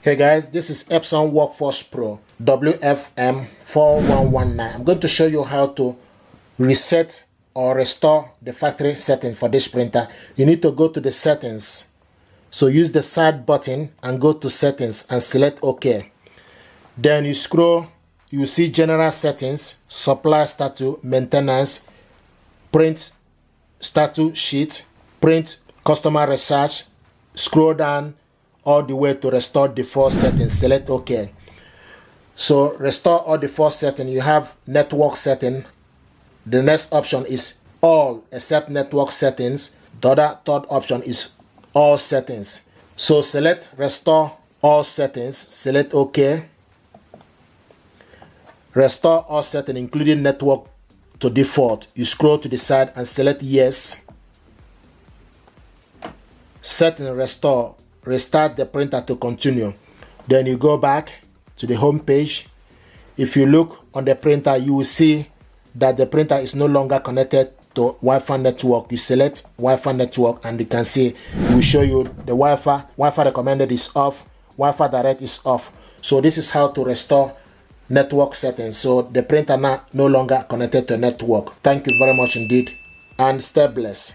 Hey guys, this is Epson WorkForce Pro WF-M4119. I'm going to show you how to reset or restore the factory setting for this printer. You need to go to the settings. So use the side button and go to settings and select OK. Then you scroll, you will see general settings, supply status, maintenance, print status sheet, print customer research. Scroll down all the way to restore default settings. Select OK. So restore all default settings. You have network setting. The next option is all except network settings. The third option is all settings. So select restore all settings. Select OK. Restore all settings including network to default. You scroll to the side and select yes. Setting restore. Restart the printer to continue. Then you go back to the home page. If you look on the printer, you will see that the printer is no longer connected to Wi-Fi network. You select Wi-Fi network and you can see it will show you the Wi-Fi recommended is off, Wi-Fi direct is off. So this is how to restore network settings. So the printer now no longer connected to network. Thank you very much indeed and stay blessed.